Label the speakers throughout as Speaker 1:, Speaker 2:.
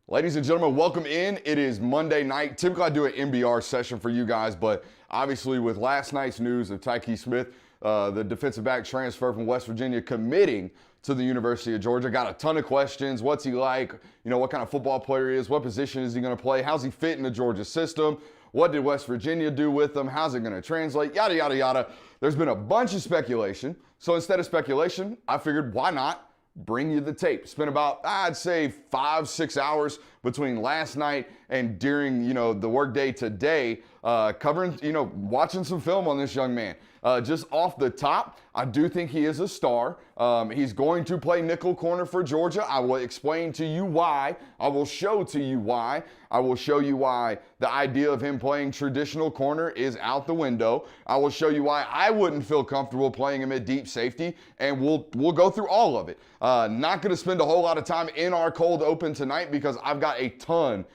Speaker 1: Ladies and gentlemen, welcome in. It is Monday night. Typically, I do an MBR session for you guys, but obviously with last night's news of Tykee Smith, the defensive back transfer from West Virginia, committing to the University of Georgia, got a ton of questions. What's he like? You know, what kind of football player he is? What position is he going to play? How's he fit in the Georgia system? What did West Virginia do with him? How's it going to translate? Yada, yada, yada. There's been a bunch of speculation. So instead of speculation, I figured, why not bring you the tape? Spent about, I'd say, 5-6 hours between last night and during, the workday today, covering, watching some film on this young man. Just off the top, I do think he is a star. He's going to play nickel corner for Georgia. I will explain to you why. I will show to you why. I will show you why the idea of him playing traditional corner is out the window. I will show you why I wouldn't feel comfortable playing him at deep safety, and we'll go through all of it. Not going to spend a whole lot of time in our cold open tonight because I've got a ton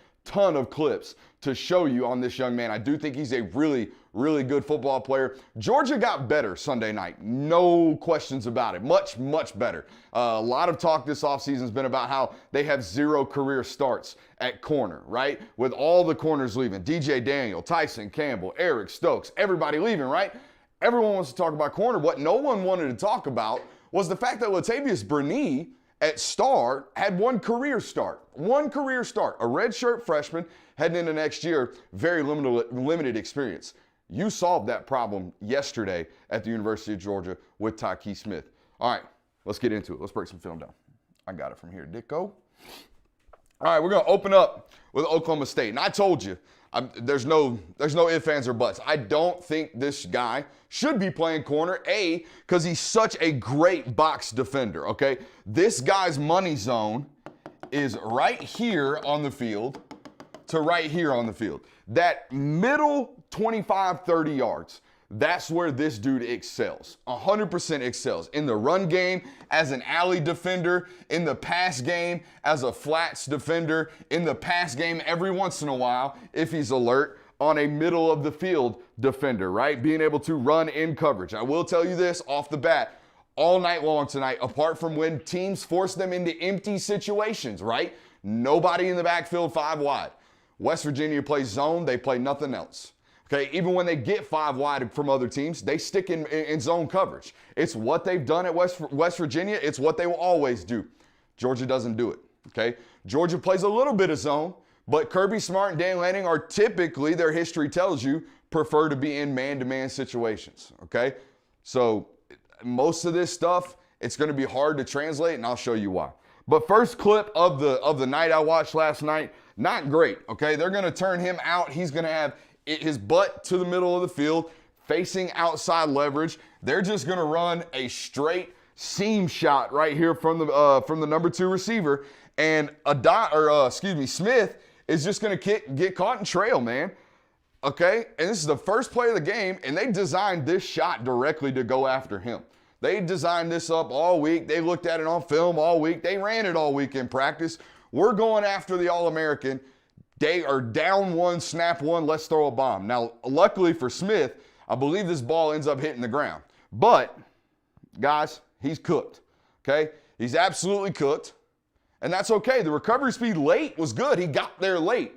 Speaker 1: of clips to show you on this young man. I do think he's a really, really good football player. Georgia got better Sunday night. No questions about it. Much, much better. A lot of talk this offseason has been about how they have 0 career starts at corner, right? With all the corners leaving. DJ Daniel, Tyson Campbell, Eric Stokes, everybody leaving, right? Everyone wants to talk about corner. What no one wanted to talk about was the fact that Latavius Burnee at star had 1 career start. 1 career start. A redshirt freshman heading into next year, very limited experience. You solved that problem yesterday at the University of Georgia with Tykee Smith. All right, let's get into it. Let's break some film down. I got it from here. Dicko. All right, we're going to open up with Oklahoma State. And I told you, there's no ifs, ands, or buts. I don't think this guy should be playing corner, because he's such a great box defender, okay? This guy's money zone is right here on the field to right here on the field. That middle 25, 30 yards, that's where this dude excels. 100% excels. In the run game, as an alley defender. In the pass game, as a flats defender. In the pass game, every once in a while, if he's alert, on a middle of the field defender, right? Being able to run in coverage. I will tell you this off the bat, all night long tonight, apart from when teams force them into empty situations, right? Nobody in the backfield 5 wide. West Virginia plays zone, they play nothing else. Okay, even when they get 5 wide from other teams, they stick in zone coverage. It's what they've done at West Virginia. It's what they will always do. Georgia doesn't do it, okay? Georgia plays a little bit of zone, but Kirby Smart and Dan Lanning are typically, their history tells you, prefer to be in man-to-man situations, okay? So most of this stuff, it's going to be hard to translate, and I'll show you why. But first clip of the night I watched last night, not great, okay? They're going to turn him out. He's going to have his butt to the middle of the field, facing outside leverage. They're just going to run a straight seam shot right here from the number 2 receiver, and Smith is just going to get caught in trail, man. Okay, and this is the first play of the game, and they designed this shot directly to go after him. They designed this up all week. They looked at it on film all week. They ran it all week in practice. We're going after the All-American. They are down 1, snap 1, let's throw a bomb. Now, luckily for Smith, I believe this ball ends up hitting the ground. But, guys, he's cooked, okay? He's absolutely cooked, and that's okay. The recovery speed late was good. He got there late,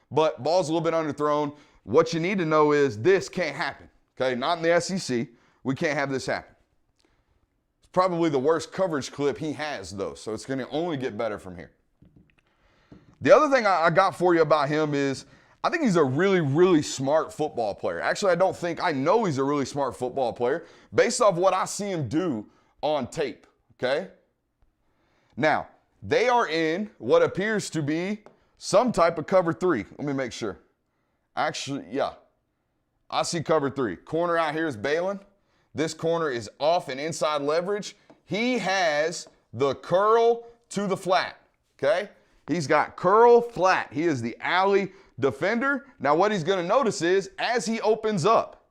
Speaker 1: but ball's a little bit underthrown. What you need to know is this can't happen, okay? Not in the SEC. We can't have this happen. It's probably the worst coverage clip he has, though, so it's going to only get better from here. The other thing I got for you about him is I think he's a really, really smart football player. Actually, I know he's a really smart football player based off what I see him do on tape, okay? Now, they are in what appears to be some type of cover 3. Let me make sure. Actually, yeah. I see cover 3. Corner out here is Balin. This corner is off and inside leverage. He has the curl to the flat, okay? He's got curl flat. He is the alley defender. Now what he's going to notice is as he opens up,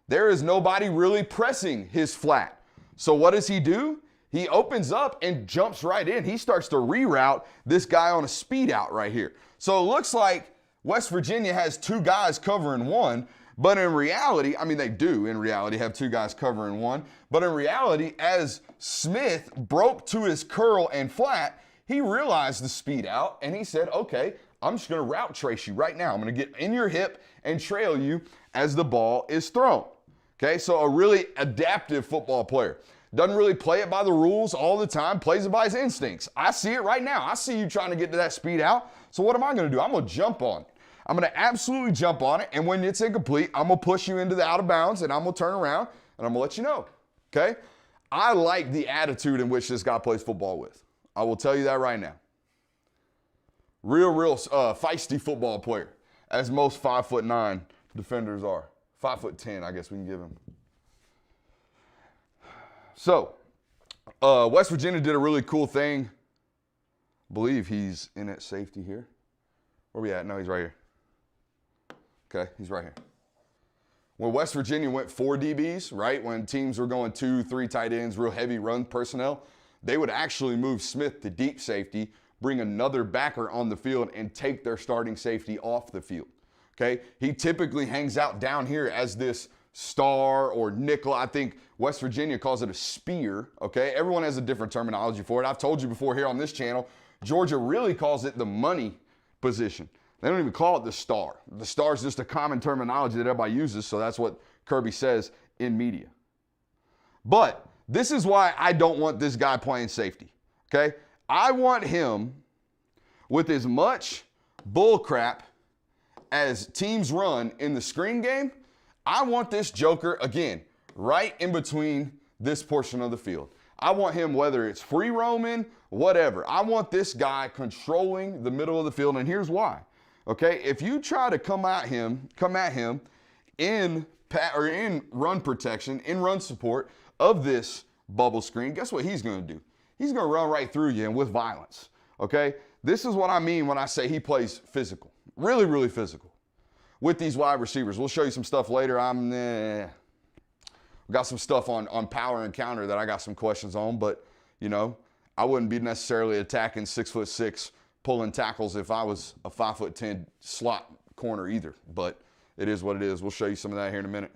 Speaker 1: there is nobody really pressing his flat. So what does he do? He opens up and jumps right in. He starts to reroute this guy on a speed out right here. So it looks like West Virginia has 2 guys covering 1, but in reality, I mean, they do in reality have 2 guys covering 1, but in reality, as Smith broke to his curl and flat, He realized the speed out, and he said, okay, I'm just going to route trace you right now. I'm going to get in your hip and trail you as the ball is thrown. Okay, so a really adaptive football player. Doesn't really play it by the rules all the time, plays it by his instincts. I see it right now. I see you trying to get to that speed out. So what am I going to do? I'm going to jump on it. I'm going to absolutely jump on it, and when it's incomplete, I'm going to push you into the out of bounds, and I'm going to turn around, and I'm going to let you know. Okay? I like the attitude in which this guy plays football with. I will tell you that right now. Real feisty football player, as most 5'9" defenders are. 5'10", I guess we can give him. So, West Virginia did a really cool thing. I believe he's in at safety here. Where we at? No, he's right here. Okay, he's right here. When West Virginia went 4 DBs, right, when teams were going 2, 3 tight ends, real heavy run personnel, they would actually move Smith to deep safety, bring another backer on the field, and take their starting safety off the field. Okay, he typically hangs out down here as this star or nickel. I think West Virginia calls it a spear. Okay, everyone has a different terminology for it. I've told you before here on this channel, Georgia really calls it the money position. They don't even call it the star. The star is just a common terminology that everybody uses, so that's what Kirby says in media. But this is why I don't want this guy playing safety. Okay, I want him with as much bull crap as teams run in the screen game. I want this joker, again, right in between this portion of the field. I want him, whether it's free roaming, whatever. I want this guy controlling the middle of the field, and here's why. Okay, if you try to come at him in run protection, in run support of this bubble screen, guess what he's going to do? He's going to run right through you and with violence. Okay, this is what I mean when I say he plays physical. Really, really physical with these wide receivers. We'll show you some stuff later. We got some stuff on power and counter that I got some questions on, but, you know, I wouldn't be necessarily attacking 6'6", pulling tackles if I was a 5'10" slot corner either, but it is what it is. We'll show you some of that here in a minute.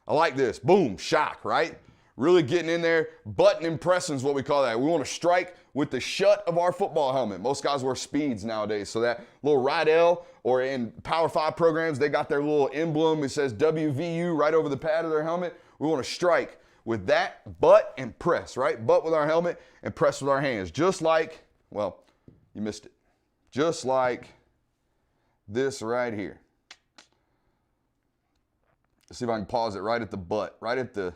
Speaker 1: I like this. Boom, shock, right? Really getting in there. Button impressing is what we call that. We want to strike with the shut of our football helmet. Most guys wear speeds nowadays, so that little right L, or in Power 5 programs, they got their little emblem. It says WVU right over the pad of their helmet. We want to strike with that, butt and press, right? Butt with our helmet and press with our hands. Just like, well, you missed it. Just like this right here. Let's see if I can pause it right at the butt, right at the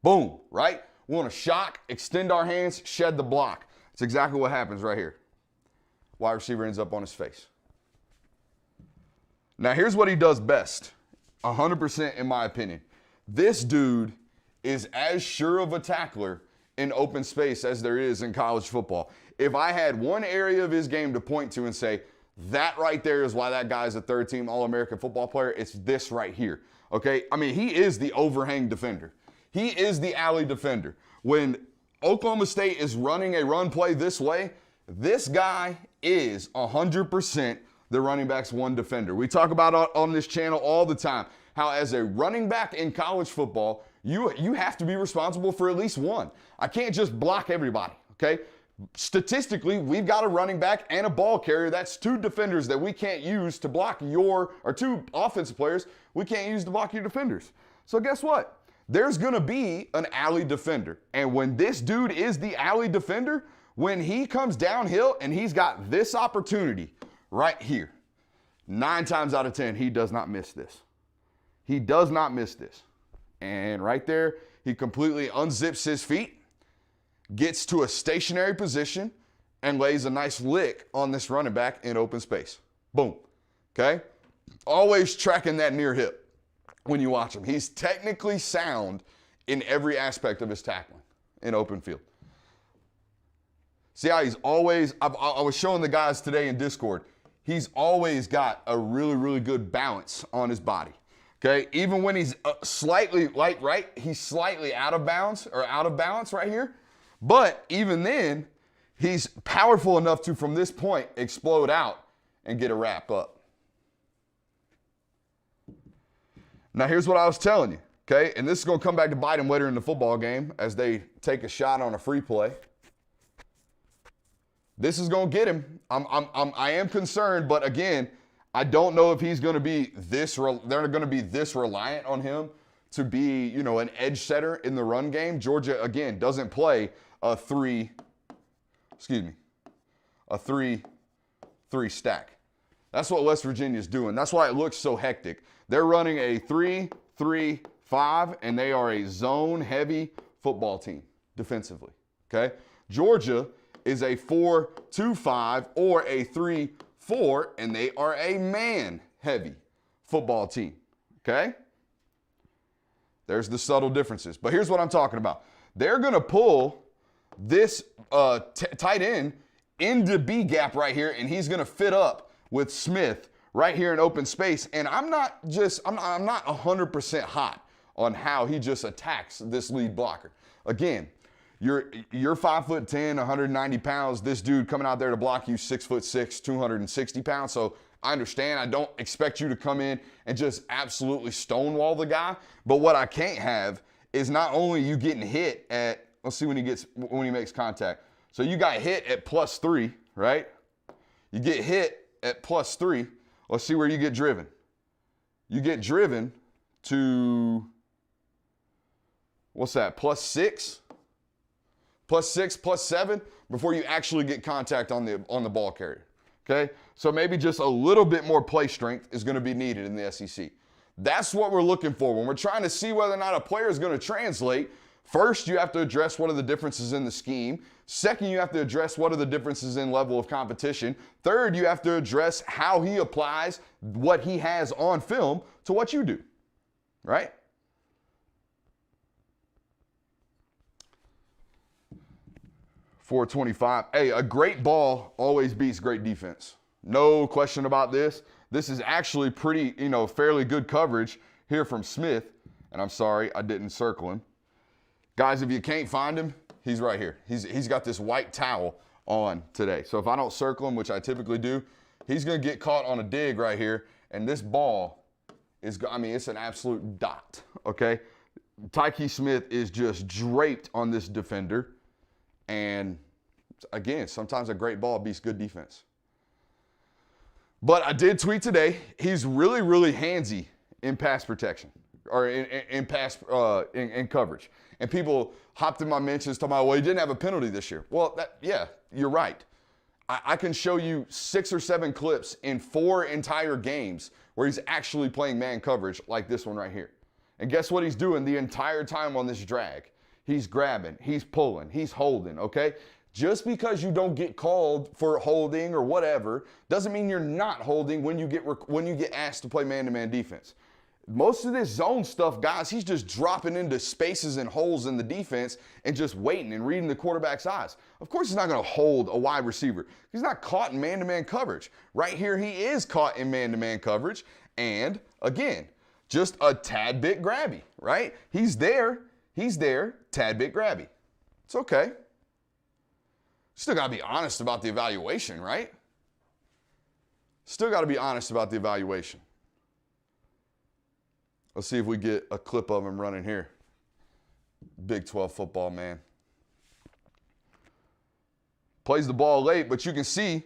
Speaker 1: boom, right? We want to shock, extend our hands, shed the block. That's exactly what happens right here. Wide receiver ends up on his face. Now, here's what he does best, 100% in my opinion. This dude is as sure of a tackler in open space as there is in college football. If I had one area of his game to point to and say, that right there is why that guy's a third-team All-American football player, it's this right here, okay? I mean, he is the overhang defender. He is the alley defender. When Oklahoma State is running a run play this way, this guy is 100% the running back's one defender. We talk about on this channel all the time how as a running back in college football, you have to be responsible for at least one. I can't just block everybody, okay? Statistically, we've got a running back and a ball carrier. That's 2 defenders that we can't use to block or 2 offensive players we can't use to block your defenders. So guess what? There's going to be an alley defender. And when this dude is the alley defender, when he comes downhill and he's got this opportunity right here, 9 times out of 10, he does not miss this. He does not miss this. And right there, he completely unzips his feet, gets to a stationary position, and lays a nice lick on this running back in open space. Boom. Okay? Always tracking that near hip when you watch him. He's technically sound in every aspect of his tackling in open field. See how he's always, I was showing the guys today in Discord, he's always got a really, really good balance on his body. Okay, even when he's slightly right, he's slightly out of bounds or out of balance right here. But even then, he's powerful enough to, from this point, explode out and get a wrap up. Now, here's what I was telling you, okay? And this is going to come back to bite him later in the football game as they take a shot on a free play. This is going to get him. I am concerned, but again, I don't know if he's going to be this, they're going to be this reliant on him to be, an edge setter in the run game. Georgia, again, doesn't play a 3 stack. That's what West Virginia is doing. That's why it looks so hectic. They're running a 3-3-5, and they are a zone-heavy football team defensively, okay? Georgia is a 4-2-5 or a 3-4, and they are a man-heavy football team, okay? There's the subtle differences. But here's what I'm talking about. They're going to pull this tight end into B gap right here, and he's going to fit up with Smith right here in open space. And I'm not 100% hot on how he just attacks this lead blocker. Again, you're 5'10", 190 pounds. This dude coming out there to block you 6'6", 260 pounds. So I understand. I don't expect you to come in and just absolutely stonewall the guy. But what I can't have is not only you getting hit at, let's see when he makes contact. So you got hit at +3, right? You get hit at +3. Let's see where you get driven. You get driven to, what's that, +6? +6, +7 before you actually get contact on the ball carrier. Okay? So maybe just a little bit more play strength is going to be needed in the SEC. That's what we're looking for. When we're trying to see whether or not a player is going to translate, first you have to address what are the differences in the scheme. Second, you have to address what are the differences in level of competition. Third, you have to address how he applies what he has on film to what you do. Right? .425. Hey, a great ball always beats great defense. No question about this. This is actually pretty, fairly good coverage here from Smith. And I'm sorry, I didn't circle him. Guys, if you can't find him, he's right here. He's got this white towel on today. So if I don't circle him, which I typically do, he's going to get caught on a dig right here. And this ball is, it's an absolute dot, okay? Tykee Smith is just draped on this defender. And again, sometimes a great ball beats good defense. But I did tweet today, he's really, really handsy in pass protection or in coverage. And people hopped in my mentions talking about, well, he didn't have a penalty this year. Well, yeah, you're right. I can show you 6 or 7 clips in 4 entire games where he's actually playing man coverage like this one right here. And guess what he's doing the entire time on this drag? He's grabbing, he's pulling, he's holding, okay? Just because you don't get called for holding or whatever doesn't mean you're not holding when you get asked to play man-to-man defense. Most of this zone stuff, guys, he's just dropping into spaces and holes in the defense and just waiting and reading the quarterback's eyes. Of course he's not going to hold a wide receiver. He's not caught in man-to-man coverage. Right here he is caught in man-to-man coverage. And, again, just a tad bit grabby, right? He's there, tad bit grabby. It's okay. Still got to be honest about the evaluation, right? Still got to be honest about the evaluation. Let's see if we get a clip of him running here. Big 12 football, man. Plays the ball late, but you can see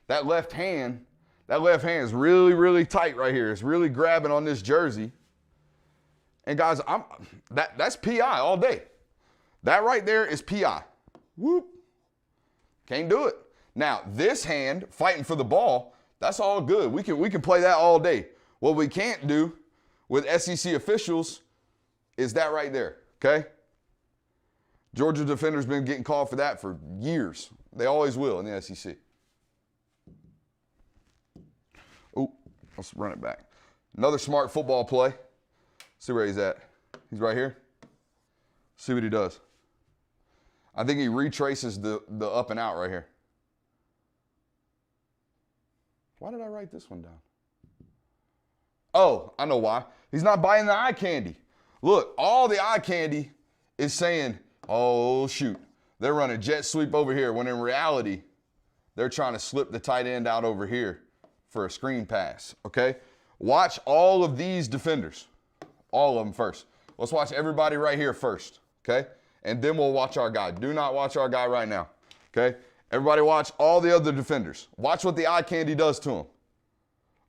Speaker 1: that left hand is really, really tight right here. It's really grabbing on this jersey. And guys, that's PI all day. That right there is PI. Whoop. Can't do it. Now, this hand fighting for the ball, that's all good. We can play that all day. What we can't do with SEC officials is that right there, okay? Georgia defenders been getting called for that for years. They always will in the SEC. Oh, let's run it back. Another smart football play. See where he's at. He's right here. See what he does. I think he retraces the up and out right here. Why did I write this one down? Oh, I know why. He's not buying the eye candy. Look, all the eye candy is saying, oh, shoot, they're running jet sweep over here, when in reality, they're trying to slip the tight end out over here for a screen pass, okay? Watch all of these defenders, all of them first. Let's watch everybody right here first, okay? And then we'll watch our guy. Do not watch our guy right now, okay? Everybody watch all the other defenders. Watch what the eye candy does to him.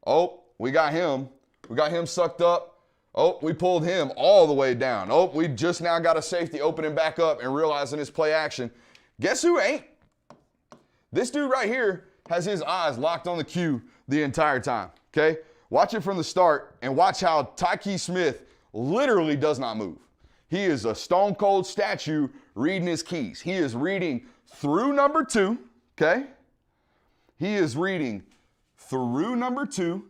Speaker 1: Oh, we got him. We got him sucked up. Oh, we pulled him all the way down. Oh, we just now got a safety opening back up and realizing it's play action. Guess who ain't? This dude right here has his eyes locked on the cue the entire time, okay? Watch it from the start and watch how Tykee Smith literally does not move. He is a stone cold statue reading his keys. He is reading through number 2, okay? He is reading through number two,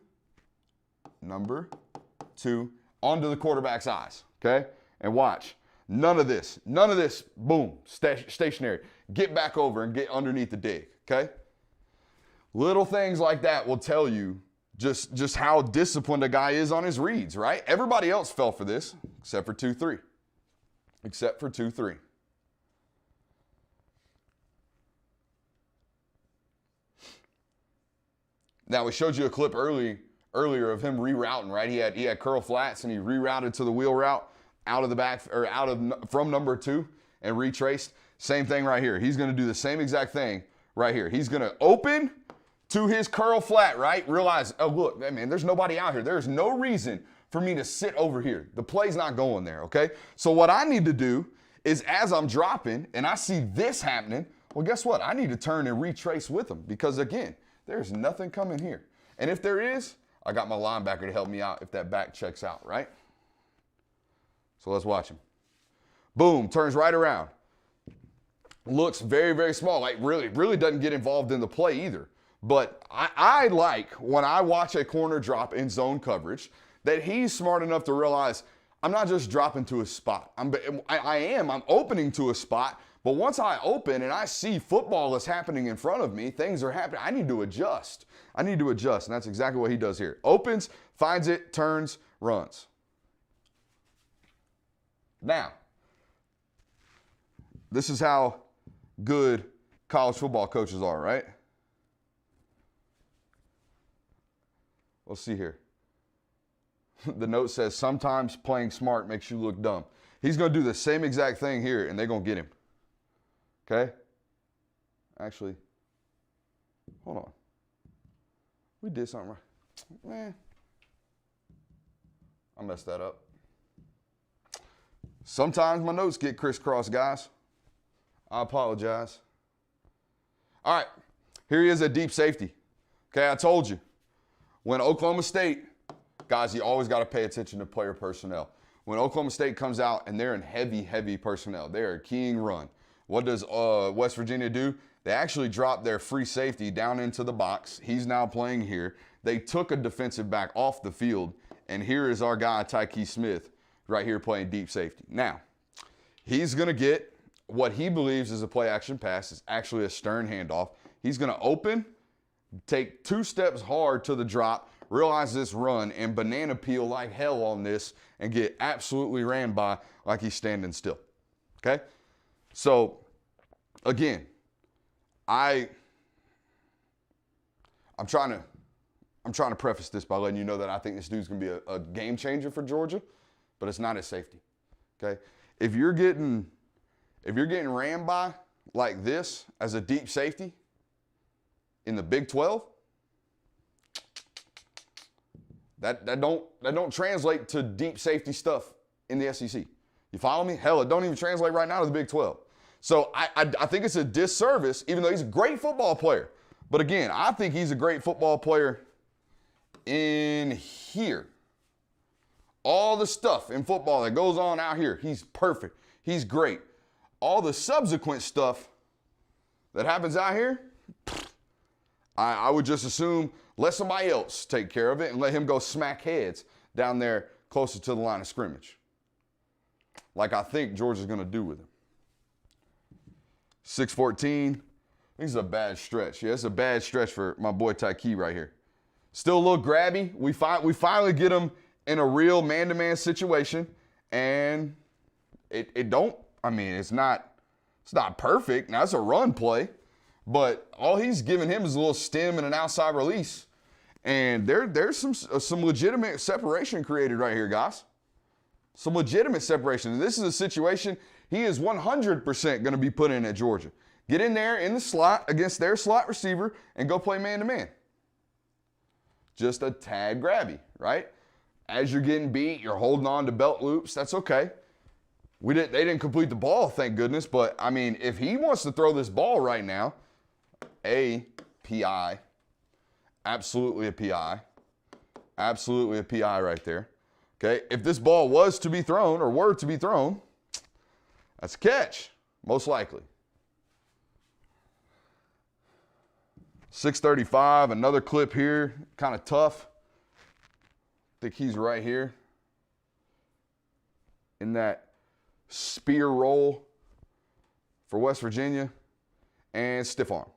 Speaker 1: onto the quarterback's eyes, okay? And watch. None of this, boom, stationary. Get back over and get underneath the dig, okay? Little things like that will tell you just how disciplined a guy is on his reads, right? Everybody else fell for this, except for 2-3. Except for 2-3. Now, we showed you a clip earlier of him rerouting, right? He had curl flats and he rerouted to the wheel route out of the back, or from number 2 and retraced. Same thing right here. He's going to do the same exact thing right here. He's going to open to his curl flat, right? Realize, oh, look, man, there's nobody out here. There's no reason for me to sit over here. The play's not going there, okay? So what I need to do is, as I'm dropping and I see this happening, well, guess what? I need to turn and retrace with him, because, again, there's nothing coming here. And if there is, I got my linebacker to help me out if that back checks out, right? So let's watch him. Boom, turns right around. Looks very, very small, like really doesn't get involved in the play either. But I like, when I watch a corner drop in zone coverage, that he's smart enough to realize I'm not just dropping to a spot. I'm opening to a spot, but once I open and I see football is happening in front of me, things are happening, I need to adjust. And that's exactly what he does here. Opens, finds it, turns, runs. Now, this is how good college football coaches are, right? Let's see here. The note says, sometimes playing smart makes you look dumb. He's going to do the same exact thing here, and they're going to get him. Okay? Actually, hold on. We did something right. Man, I messed that up. Sometimes my notes get crisscrossed, guys. I apologize. All right, here he is at deep safety. Okay, I told you. When Oklahoma State, guys, you always got to pay attention to player personnel. When Oklahoma State comes out and they're in heavy personnel, they're keying run. What does West Virginia do? They actually dropped their free safety down into the box. He's now playing here. They took a defensive back off the field, and here is our guy, Tykee Smith, right here playing deep safety. Now, he's going to get what he believes is a play-action pass. It's actually a stern handoff. He's going to open, take 2 steps hard to the drop, realize this run, and banana peel like hell on this and get absolutely ran by like he's standing still. Okay? So, again, I'm trying to preface this by letting you know that I think this dude's going to be a game changer for Georgia, but it's not his safety. Okay? If you're getting ran by like this as a deep safety in the Big 12, that don't translate to deep safety stuff in the SEC. You follow me? Hell, it don't even translate right now to the Big 12. So I think it's a disservice, even though he's a great football player. But again, I think he's a great football player in here. All the stuff in football that goes on out here, he's perfect. He's great. All the subsequent stuff that happens out here, I would just assume let somebody else take care of it and let him go smack heads down there closer to the line of scrimmage, like I think Georgia's going to do with him. 6-14. This is a bad stretch. Yeah, it's a bad stretch for my boy Tykee right here. Still a little grabby. We finally get him in a real man-to-man situation, and it's not perfect. Now, it's a run play, but all he's giving him is a little stem and an outside release, and there's some legitimate separation created right here, guys. Some legitimate separation. And this is a situation he is 100% going to be put in at Georgia. Get in there in the slot against their slot receiver and go play man-to-man. Just a tag grabby, right? As you're getting beat, you're holding on to belt loops. That's okay. They didn't complete the ball, thank goodness. But, I mean, if he wants to throw this ball right now, a PI. Absolutely a PI. Absolutely a PI right there. Okay, if this ball was to be thrown or were to be thrown, that's a catch, most likely. 635, another clip here, kind of tough. I think he's right here in that spear roll for West Virginia, and stiff arm.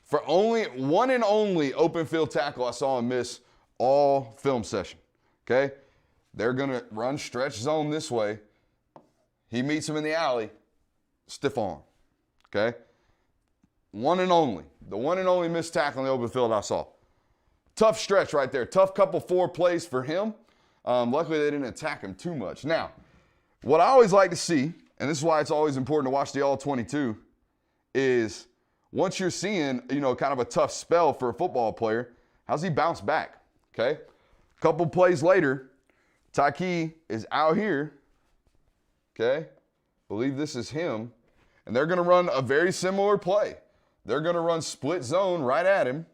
Speaker 1: For only one and only open field tackle I saw him miss all film session, okay? They're going to run stretch zone this way. He meets him in the alley, stiff arm, okay? One and only. The one and only missed tackle in the open field I saw. Tough stretch right there. Tough couple 4 plays for him. Luckily, they didn't attack him too much. Now, what I always like to see, and this is why it's always important to watch the All-22, is once you're seeing, kind of a tough spell for a football player, how's he bounce back, okay? A couple plays later, Tykee is out here, okay? Believe this is him. And they're going to run a very similar play. They're going to run split zone right at him.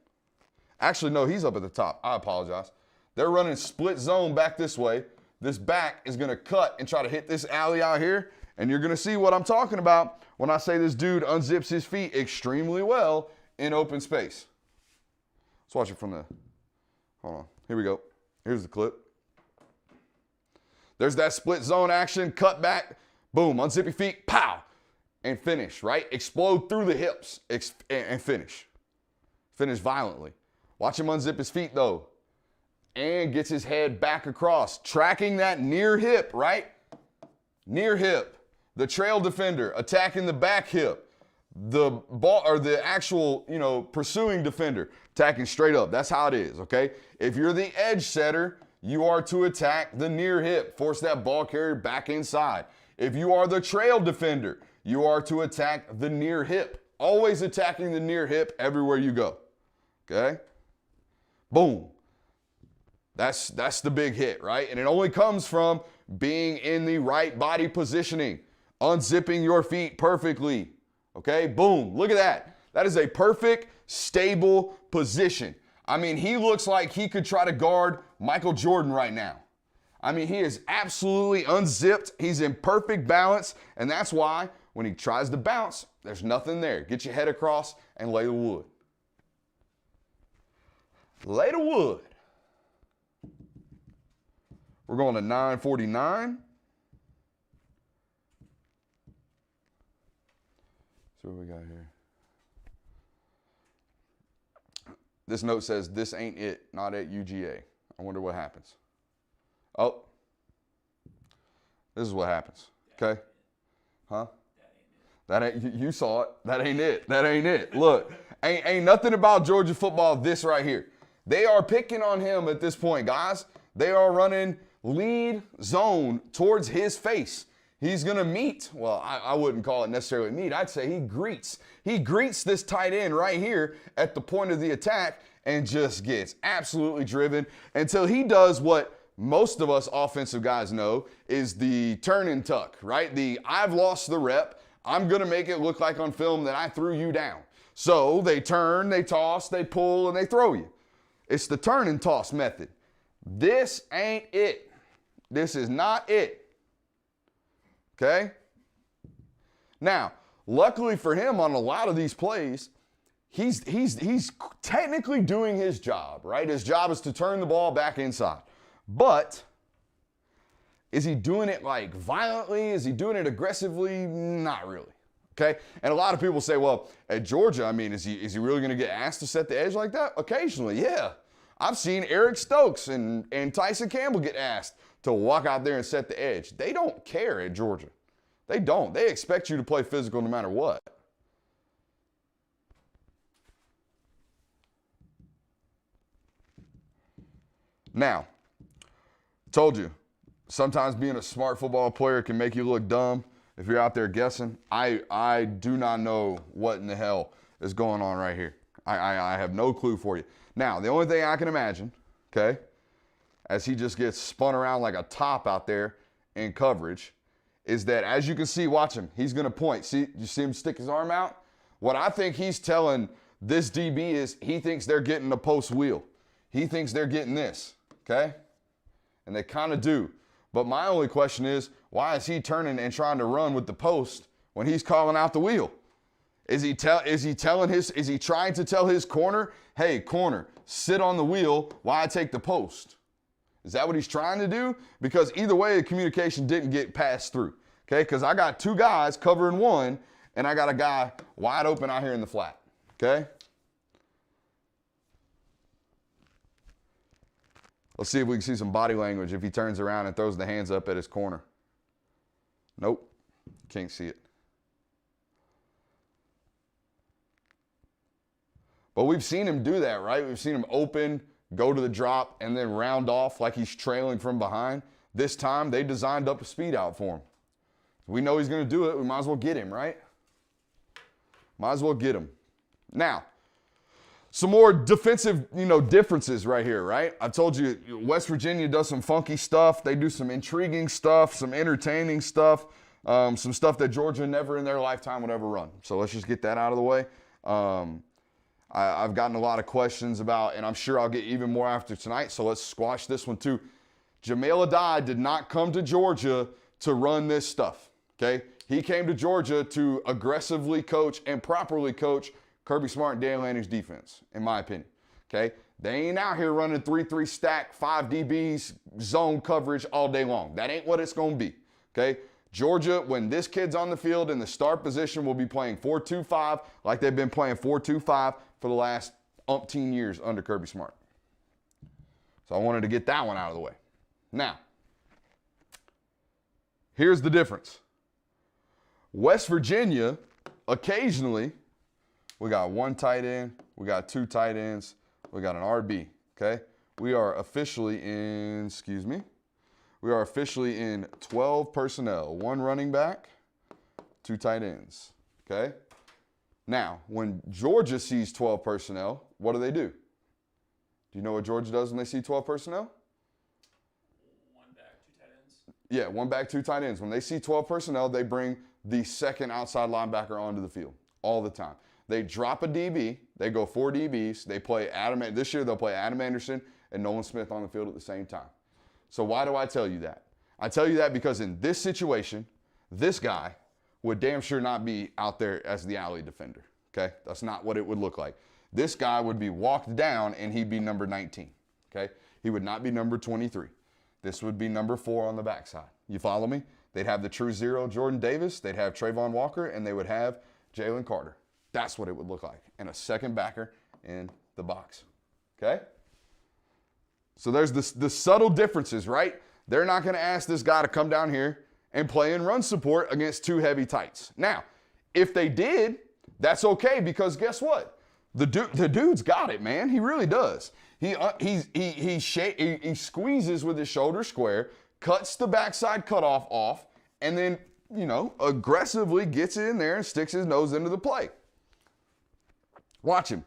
Speaker 1: Actually, no, he's up at the top. I apologize. They're running split zone back this way. This back is going to cut and try to hit this alley out here. And you're going to see what I'm talking about when I say this dude unzips his feet extremely well in open space. Let's watch it from the, hold on. Here we go. Here's the clip. There's that split zone action, cut back, boom, unzip your feet, pow, and finish, right? Explode through the hips and finish. Finish violently. Watch him unzip his feet, though, and gets his head back across, tracking that near hip, right? Near hip. The trail defender attacking the back hip. The ball, or the actual, pursuing defender attacking straight up. That's how it is, okay? If you're the edge setter, you are to attack the near hip, force that ball carrier back inside. If you are the trail defender, you are to attack the near hip. Always attacking the near hip everywhere you go, okay? Boom. That's the big hit, right? And it only comes from being in the right body positioning, unzipping your feet perfectly, okay? Boom. Look at that. That is a perfect, stable position. I mean, he looks like he could try to guard Michael Jordan right now. I mean, he is absolutely unzipped. He's in perfect balance, and that's why when he tries to bounce, there's nothing there. Get your head across and lay the wood. Lay the wood. We're going to 9:49. See what we got here. This note says, "This ain't it, not at UGA." I wonder what happens. Oh, this is what happens, okay? Huh? That ain't, you saw it. That ain't it. That ain't it. Look, ain't nothing about Georgia football this right here. They are picking on him at this point, guys. They are running lead zone towards his face. He's going to meet, well, I wouldn't call it necessarily meet. I'd say he greets. He greets this tight end right here at the point of the attack and just gets absolutely driven until he does what most of us offensive guys know is the turn and tuck, right? The I've lost the rep. I'm going to make it look like on film that I threw you down. So they turn, they toss, they pull, and they throw you. It's the turn and toss method. This ain't it. This is not it. Okay? Now, luckily for him on a lot of these plays, he's technically doing his job, right? His job is to turn the ball back inside. But is he doing it like violently? Is he doing it aggressively? Not really. Okay? And a lot of people say, well, at Georgia, I mean, is he really going to get asked to set the edge like that? Occasionally, yeah. I've seen Eric Stokes and Tyson Campbell get asked to walk out there and set the edge. They don't care at Georgia. They don't. They expect you to play physical no matter what. Now, told you, sometimes being a smart football player can make you look dumb. If you're out there guessing, I do not know what in the hell is going on right here. I have no clue for you. Now, the only thing I can imagine, okay, as he just gets spun around like a top out there in coverage, is that as you can see, watch him, he's going to point. See, you see him stick his arm out? What I think he's telling this DB is he thinks they're getting the post wheel. He thinks they're getting this, okay? And they kind of do. But my only question is, why is he turning and trying to run with the post when he's calling out the wheel? Is he trying to tell his corner, hey, corner, sit on the wheel while I take the post? Is that what he's trying to do? Because either way, the communication didn't get passed through, okay? Because I got two guys covering one, and I got a guy wide open out here in the flat, okay? Let's see if we can see some body language if he turns around and throws the hands up at his corner. Nope, can't see it. But we've seen him do that, right? We've seen him open, go to the drop, and then round off like he's trailing from behind. This time, they designed up a speed out for him. We know he's going to do it. We might as well get him, right? Might as well get him. Now, some more defensive, differences right here, right? I told you West Virginia does some funky stuff. They do some intriguing stuff, some entertaining stuff, some stuff that Georgia never in their lifetime would ever run. So let's just get that out of the way. I've gotten a lot of questions about, and I'm sure I'll get even more after tonight, so let's squash this one too. Jamil Adai did not come to Georgia to run this stuff, okay? He came to Georgia to aggressively coach and properly coach Kirby Smart and Dan Lanning's defense, in my opinion, okay? They ain't out here running 3-3 stack, 5 DBs, zone coverage all day long. That ain't what it's going to be, okay? Georgia, when this kid's on the field in the start position, will be playing 4-2-5 like they've been playing 4-2-5 for the last umpteen years under Kirby Smart. So I wanted to get that one out of the way. Now, here's the difference. West Virginia, occasionally, we got one tight end, we got two tight ends, we got an RB, okay? We are officially in 12 personnel. One running back, two tight ends, okay? Now, when Georgia sees 12 personnel, what do? Do you know what Georgia does when they see 12 personnel?
Speaker 2: One back, two tight ends.
Speaker 1: Yeah, one back, two tight ends. When they see 12 personnel, they bring the second outside linebacker onto the field all the time. They drop a DB. They go 4 DBs. They play this year they'll play Adam Anderson and Nolan Smith on the field at the same time. So why do I tell you that? I tell you that because in this situation, this guy would damn sure not be out there as the alley defender, okay? That's not what it would look like. This guy would be walked down and he'd be number 19, okay? He would not be number 23. This would be number 4 on the backside. You follow me? They'd have the true zero, Jordan Davis. They'd have Trayvon Walker, and they would have Jalen Carter. That's what it would look like. And a second backer in the box, okay? So there's the subtle differences, right? They're not going to ask this guy to come down here and play in run support against 2 heavy tights. Now, if they did, that's okay because guess what? The dude's got it, man. He really does. He squeezes with his shoulder square, cuts the backside cutoff off, and then, aggressively gets in there and sticks his nose into the play. Watch him.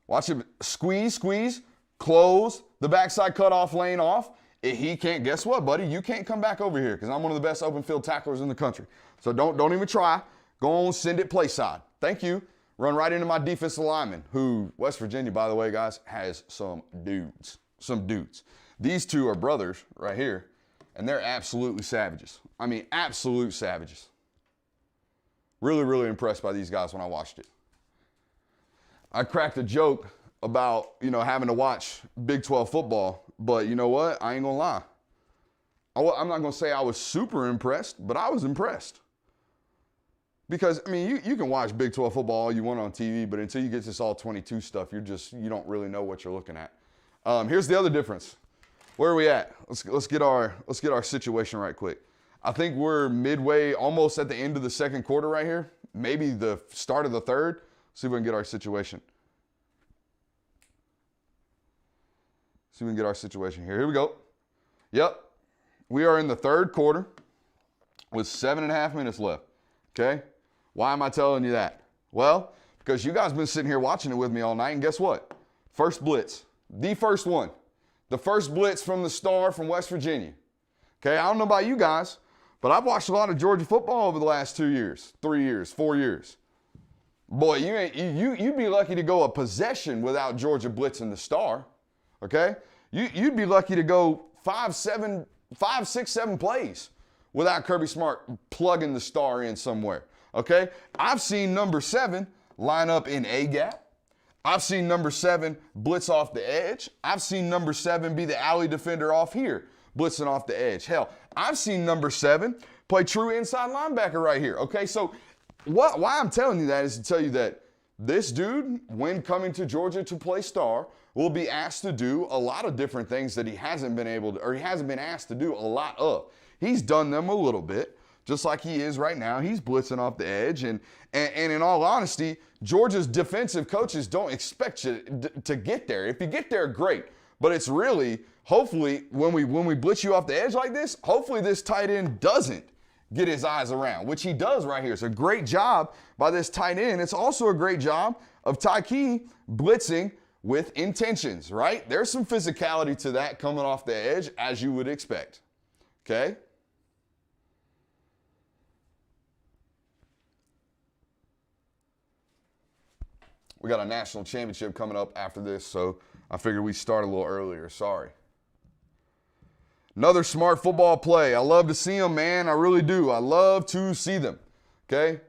Speaker 1: Watch him squeeze, close the backside cutoff lane off. He can't, guess what, buddy? You can't come back over here because I'm one of the best open field tacklers in the country. So don't even try. Go on, send it play side. Thank you. Run right into my defensive lineman, who West Virginia, by the way, guys, has some dudes. These two are brothers right here, and they're absolutely savages. I mean, absolute savages. Really, really impressed by these guys when I watched it. I cracked a joke about, having to watch Big 12 football, but you know what? I ain't gonna lie. I'm not gonna say I was super impressed, but I was impressed. Because, you can watch Big 12 football all you want on TV, but until you get this all 22 stuff, you don't really know what you're looking at. Here's the other difference. Where are we at? Let's get our situation right quick. I think we're midway, almost at the end of the second quarter right here. Maybe the start of the third. See if we can get our situation. Here we go. Yep. We are in the third quarter. with 7.5 minutes left. Okay? Why am I telling you that? Well, because you guys been sitting here watching it with me all night, and guess what? First blitz. The first one. The first blitz from the star from West Virginia. Okay, I don't know about you guys, but I've watched a lot of Georgia football over the last 2 years, 3 years, 4 years. Boy, you'd be lucky to go a possession without Georgia blitzing the star. Okay? You'd be lucky to go 5, 6, 7 plays without Kirby Smart plugging the star in somewhere. Okay? I've seen number 7 line up in A gap. I've seen number 7 blitz off the edge. I've seen number 7 be the alley defender off here, blitzing off the edge. Hell, I've seen number 7 play true inside linebacker right here. Okay, so why I'm telling you that is to tell you that this dude, when coming to Georgia to play star, will be asked to do a lot of different things that he hasn't been able to, or he hasn't been asked to do a lot of. He's done them a little bit, just like he is right now. He's blitzing off the edge, and in all honesty, Georgia's defensive coaches don't expect you to get there. If you get there, great. But it's really, hopefully, when we blitz you off the edge like this, hopefully this tight end doesn't get his eyes around, which he does right here. It's a great job by this tight end. It's also a great job of Tykee blitzing with intentions, right? There's some physicality to that coming off the edge, as you would expect. Okay? We got a national championship coming up after this, so I figured we'd start a little earlier. Sorry. Another smart football play. I love to see them, man. I really do. I love to see them. Okay?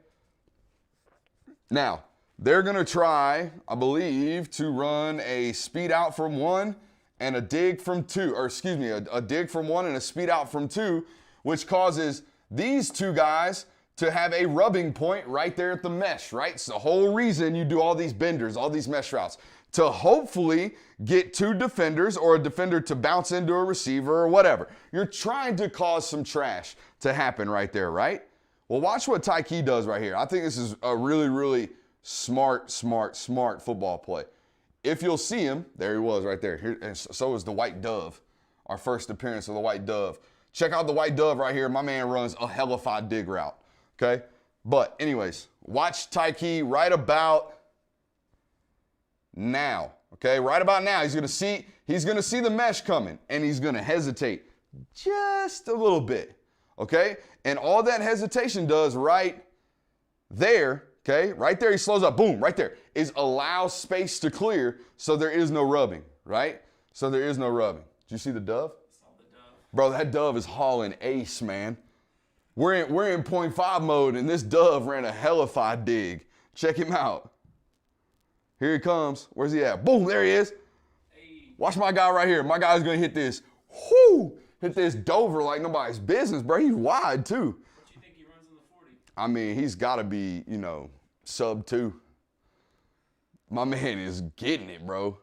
Speaker 1: Now, they're going to try, I believe, to run a speed out from 1 and a dig from 2. Or excuse me, a dig from 1 and a speed out from 2, which causes these two guys to have a rubbing point right there at the mesh, right? It's the whole reason you do all these benders, all these mesh routes, to hopefully get 2 defenders or a defender to bounce into a receiver or whatever. You're trying to cause some trash to happen right there, right? Well, watch what Tykee does right here. I think this is a really, really smart football play. If you'll see him, there he was right there. Here, and so is the White Dove, our first appearance of the White Dove. Check out the White Dove right here. My man runs a hellified dig route. Okay? But anyways, watch Tykee right about now. Okay? Right about now, he's gonna see the mesh coming, and he's gonna hesitate just a little bit. Okay? And all that hesitation does right there, okay? Right there, he slows up, boom, right there, is allow space to clear so there is no rubbing, right? So there is no rubbing. Did you see the dove?
Speaker 2: Saw the dove.
Speaker 1: Bro, that dove is hauling ace, man. We're in 0.5 mode, and this dove ran a hellified dig. Check him out. Here he comes. Where's he at? Boom, there he is.
Speaker 2: Hey.
Speaker 1: Watch my guy right here. My guy's going to hit this. Whoo! Hit this Dover like nobody's business, bro. He's wide, too.
Speaker 2: What do you think he runs in the 40?
Speaker 1: I mean, he's got to be, sub 2. My man is getting it, bro.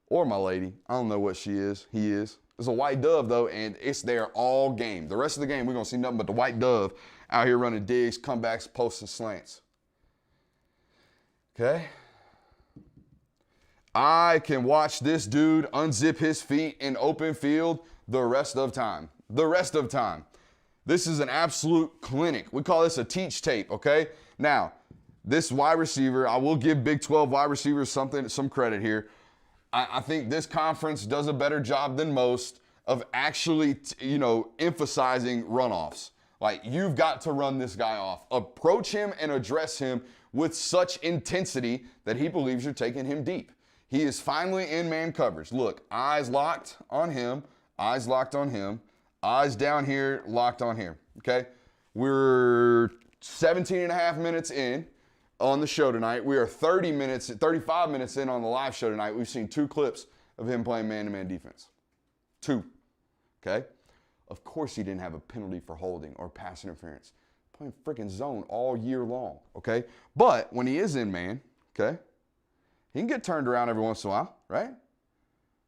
Speaker 1: Or my lady. I don't know what she is. He is. It's a White Dove, though, and it's there all game. The rest of the game, we're going to see nothing but the White Dove out here running digs, comebacks, posts, and slants. Okay? I can watch this dude unzip his feet in open field the rest of time. The rest of time. This is an absolute clinic. We call this a teach tape, okay? Now, this wide receiver, I will give Big 12 wide receivers some credit here. I think this conference does a better job than most of actually, emphasizing runoffs. Like, you've got to run this guy off. Approach him and address him with such intensity that he believes you're taking him deep. He is finally in man coverage. Look, eyes locked on him, eyes locked on him, eyes down here, locked on here, okay? We're 17 and a half minutes in on the show tonight. We are 35 minutes in on the live show tonight. We've seen 2 clips of him playing man-to-man defense. 2, okay? Of course he didn't have a penalty for holding or pass interference. Playing freaking zone all year long, okay? But when he is in man, okay, he can get turned around every once in a while, right?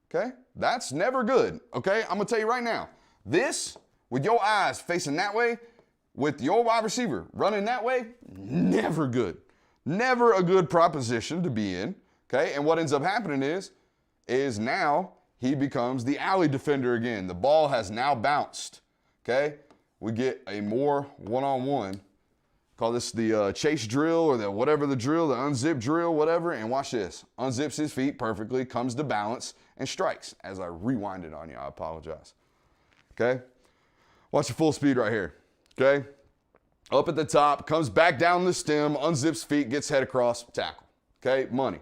Speaker 1: Okay? That's never good, okay? I'm going to tell you right now. This, with your eyes facing that way, with your wide receiver running that way, never good. Never a good proposition to be in, okay? And what ends up happening is now he becomes the alley defender again. The ball has now bounced, okay? we get a more one-on-one. Call this the chase drill or the whatever the drill, the unzip drill, whatever. And watch this. Unzips his feet perfectly, comes to balance, and strikes. As I rewind it on you, I apologize. Okay? Watch the full speed right here. Okay? Up at the top, comes back down the stem, unzips feet, gets head across, tackle. Okay? Money.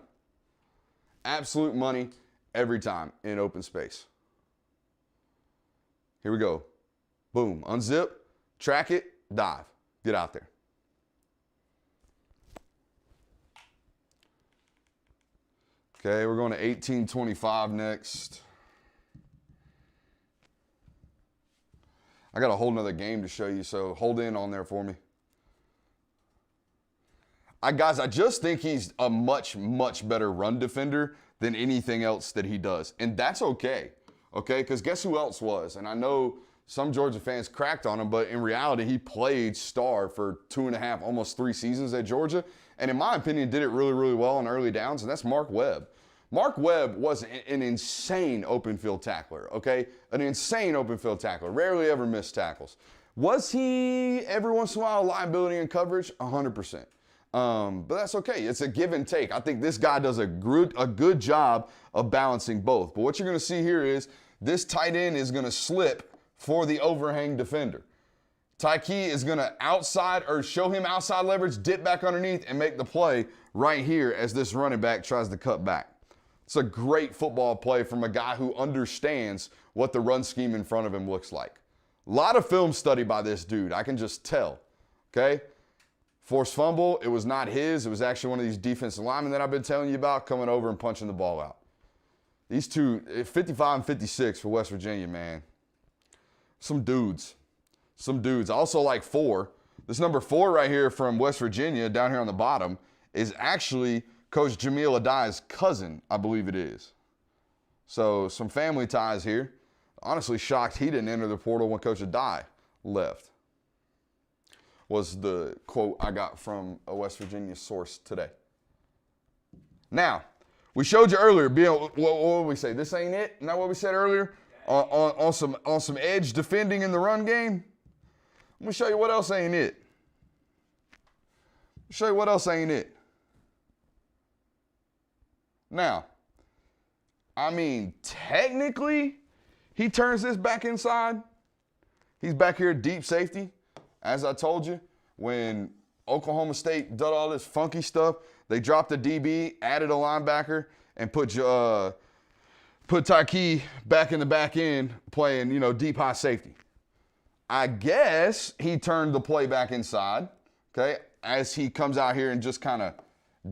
Speaker 1: Absolute money every time in open space. Here we go. Boom. Unzip, track it, dive. Get out there. Okay, we're going to 1825 next. I got a whole nother game to show you, so hold in on there for me. Guys, I just think he's a much, much better run defender than anything else that he does. And that's okay, Because guess who else was? And I know some Georgia fans cracked on him, but in reality, he played star for 2.5, almost 3 seasons at Georgia. And in my opinion, did it really, really well on early downs, and that's Mark Webb. Mark Webb was an insane open field tackler, An insane open field tackler. Rarely ever missed tackles. Was he every once in a while a liability in coverage? 100%. But that's okay. It's a give and take. I think this guy does a good job of balancing both. But what you're going to see here is this tight end is going to slip for the overhang defender. Tykee is going to outside or show him outside leverage, dip back underneath, and make the play right here as this running back tries to cut back. It's a great football play from a guy who understands what the run scheme in front of him looks like. A lot of film study by this dude. I can just tell, Forced fumble. It was not his. It was actually one of these defensive linemen that I've been telling you about coming over and punching the ball out. These two, 55 and 56 for West Virginia, man. Some dudes. I also like 4. This number 4 right here from West Virginia down here on the bottom is actually Coach Jamil Adai's cousin, I believe it is. So some family ties here. Honestly shocked he didn't enter the portal when Coach Adai left. Was the quote I got from a West Virginia source today. Now, we showed you earlier, what did we say? This ain't it? Isn't that what we said earlier? On some edge defending in the run game? Let me show you what else ain't it. Now, I mean, technically, he turns this back inside. He's back here at deep safety. As I told you, when Oklahoma State did all this funky stuff, they dropped a DB, added a linebacker, and put Tykee back in the back end playing, deep high safety. I guess he turned the play back inside, as he comes out here and just kind of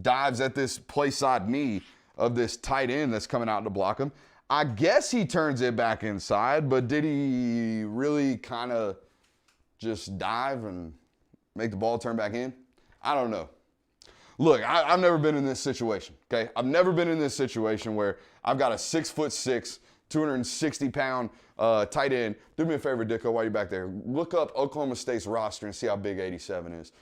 Speaker 1: dives at this play side knee of this tight end that's coming out to block him. I guess he turns it back inside, but did he really kind of just dive and make the ball turn back in? I don't know. Look, I've never been in this situation, I've never been in this situation where I've got a 6'6", 260-pound tight end. Do me a favor, Dicko, while you're back there. Look up Oklahoma State's roster and see how big 87 is,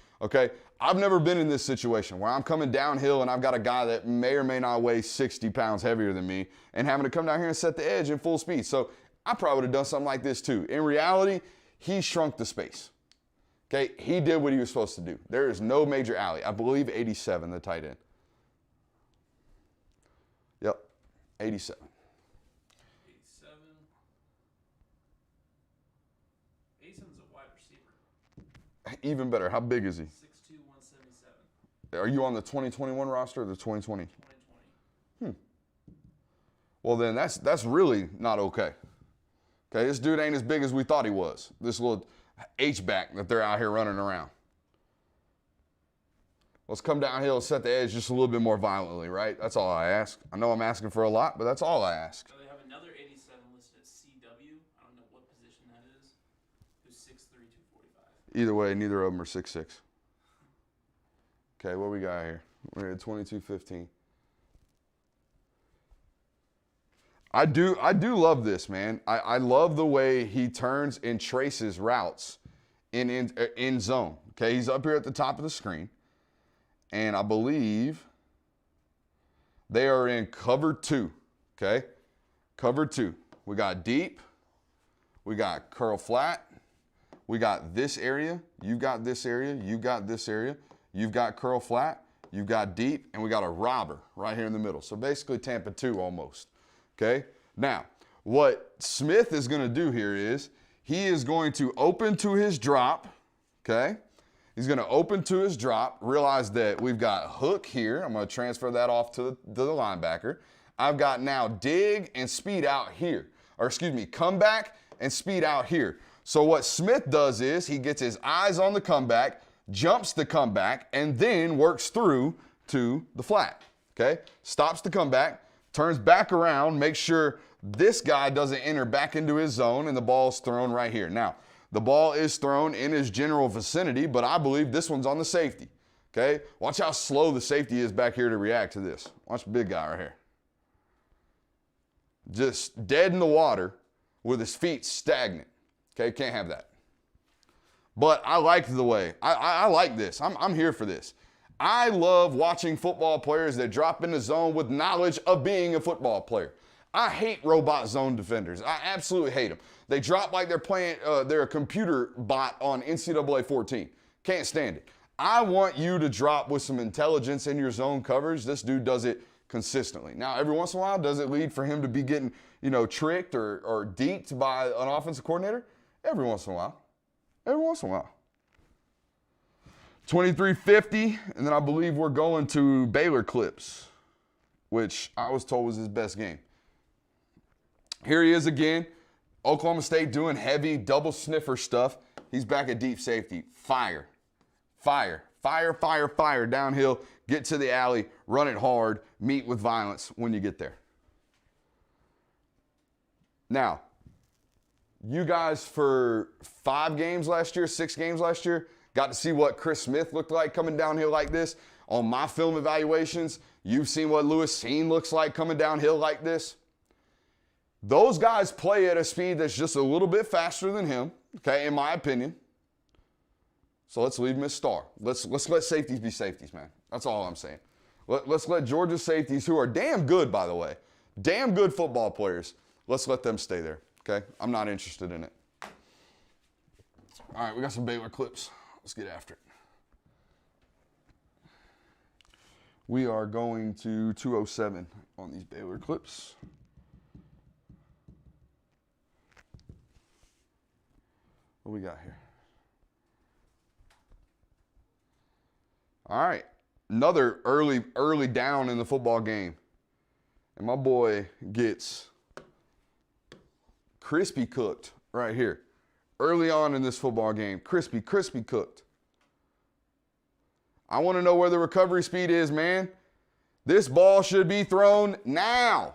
Speaker 1: I've never been in this situation where I'm coming downhill and I've got a guy that may or may not weigh 60 pounds heavier than me and having to come down here and set the edge in full speed. So I probably would have done something like this too. In reality, he shrunk the space. He did what he was supposed to do. There is no major alley. I believe 87, the tight end. Yep, 87.
Speaker 2: 87. 87's a wide receiver.
Speaker 1: Even better. How big is he?
Speaker 2: 6'2", 177.
Speaker 1: Are you on the 2021 roster or the 2020?
Speaker 2: 2020.
Speaker 1: Well, then that's really not okay. This dude ain't as big as we thought he was. This little H-back that they're out here running around. Let's come downhill and set the edge just a little bit more violently, right? That's all I ask. I know I'm asking for a lot, but that's all I ask.
Speaker 2: So they have another 87 listed at CW. I don't know what position that is. Who's 6'3", 245.
Speaker 1: Either way, neither of them are 6'6". Okay, what we got here? We're at 22-15. I do love this, man. I love the way he turns and traces routes in zone. He's up here at the top of the screen. And I believe they are in cover 2. Cover 2. We got deep. We got curl flat. we got this area, you've got this area, you've got this area, you've got curl flat, you've got deep, and we got a robber right here in the middle. So basically Tampa 2 almost, okay? Now, what Smith is going to do here is he is going to open to his drop, okay? He's going to open to his drop, realize that we've got hook here. I'm going to transfer that off to the linebacker. I've got now dig and speed out here, or excuse me, comeback and speed out here. So what Smith does is he gets his eyes on the comeback, jumps the comeback, and then works through to the flat, okay? Stops the comeback, turns back around, makes sure this guy doesn't enter back into his zone, and the ball's thrown right here. Now, the ball is thrown in his general vicinity, but I believe this one's on the safety, okay? Watch how slow the safety is back here to react to this. Watch the big guy right here. Just dead in the water with his feet stagnant, okay? Can't have that. But I like the way. I like this. I'm here for this. I love watching football players that drop in the zone with knowledge of being a football player. I hate robot zone defenders. I absolutely hate them. They drop like they're playing, they're a computer bot on NCAA 14. Can't stand it. I want you to drop with some intelligence in your zone coverage. This dude does it consistently. Now, every once in a while, does it lead for him to be getting, tricked or deked by an offensive coordinator? Every once in a while. Every once in a while. 2350, and then I believe we're going to Baylor clips, which I was told was his best game. Here he is again. Oklahoma State doing heavy double sniffer stuff. He's back at deep safety. Fire. Fire. Fire, fire, fire. Downhill. Get to the alley. Run it hard. Meet with violence when you get there. Now, you guys for 5 games last year, 6 games last year, got to see what Chris Smith looked like coming downhill like this. On my film evaluations, you've seen what Lewis Seen looks like coming downhill like this. Those guys play at a speed that's just a little bit faster than him, okay, in my opinion. So let's leave him as star. Let's let safeties be safeties, man. That's all I'm saying. Let's let Georgia safeties, who are damn good, by the way, damn good football players, let's let them stay there, okay? I'm not interested in it. All right, we got some Baylor clips. Let's get after it. We are going to 207 on these Baylor clips. What we got here? All right, another early down in the football game. And my boy gets crispy cooked right here. Early on in this football game, crispy cooked. I want to know where the recovery speed is, man. This ball should be thrown now.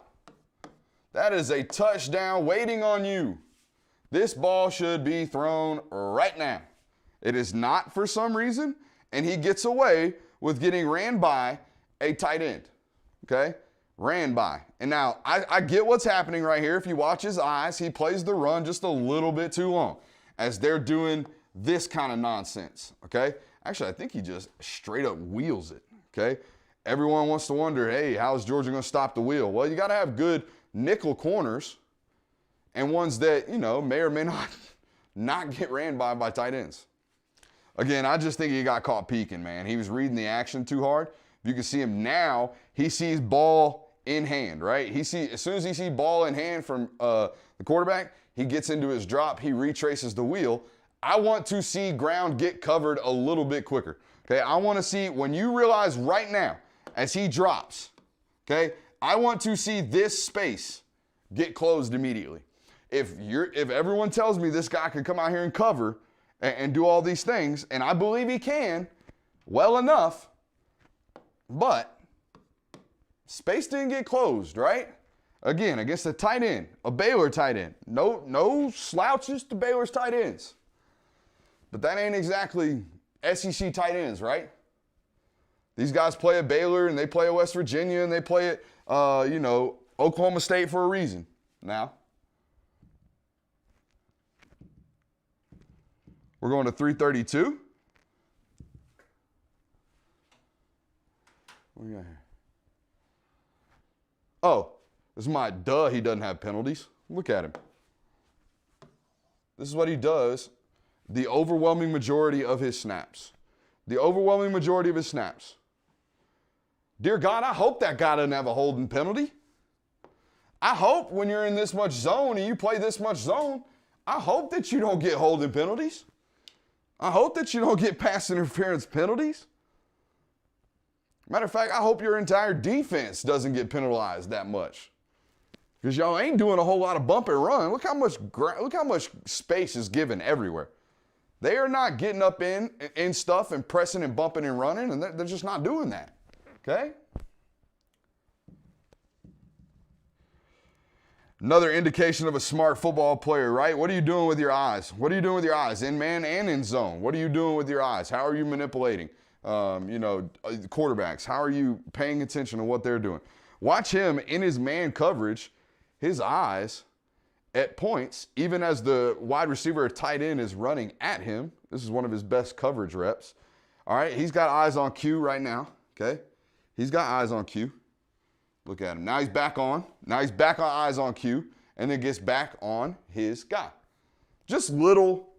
Speaker 1: That is a touchdown waiting on you. This ball should be thrown right now. It is not for some reason, and he gets away with getting ran by a tight end, okay? Ran by. And now, I get what's happening right here. If you watch his eyes, he plays the run just a little bit too long as they're doing this kind of nonsense, okay? Actually, I think he just straight up wheels it, okay? Everyone wants to wonder, hey, how's Georgia going to stop the wheel? Well, you got to have good nickel corners and ones that, may or may not get ran by tight ends. Again, I just think he got caught peeking, man. He was reading the action too hard. You can see him now. He sees ball in hand, right? As soon as he sees ball in hand from the quarterback, he gets into his drop. He retraces the wheel. I want to see ground get covered a little bit quicker, okay? I want to see, when you realize right now, as he drops, okay, I want to see this space get closed immediately. If everyone tells me this guy can come out here and cover and do all these things, and I believe he can, well enough, but space didn't get closed, right? Again, against a tight end, a Baylor tight end. No slouches to Baylor's tight ends. But that ain't exactly SEC tight ends, right? These guys play at Baylor, and they play at West Virginia, and they play at, Oklahoma State for a reason. Now, we're going to 332. What do we got here? Oh, this is my he doesn't have penalties. Look at him. This is what he does the overwhelming majority of his snaps. The overwhelming majority of his snaps. Dear God, I hope that guy doesn't have a holding penalty. I hope when you're in this much zone and you play this much zone, I hope that you don't get holding penalties. I hope that you don't get pass interference penalties. Matter of fact, I hope your entire defense doesn't get penalized that much. Because y'all ain't doing a whole lot of bump and run. Look how much space is given everywhere. They are not getting up in stuff and pressing and bumping and running, and they're just not doing that. Okay? Another indication of a smart football player, right? What are you doing with your eyes? What are you doing with your eyes? In man and in zone. What are you doing with your eyes? How are you manipulating? Quarterbacks. How are you paying attention to what they're doing? Watch him in his man coverage, his eyes at points, even as the wide receiver or tight end is running at him. This is one of his best coverage reps. All right, he's got eyes on cue right now, okay? He's got eyes on cue. Look at him. Now he's back on. Now he's back on eyes on cue, and then gets back on his guy. Just little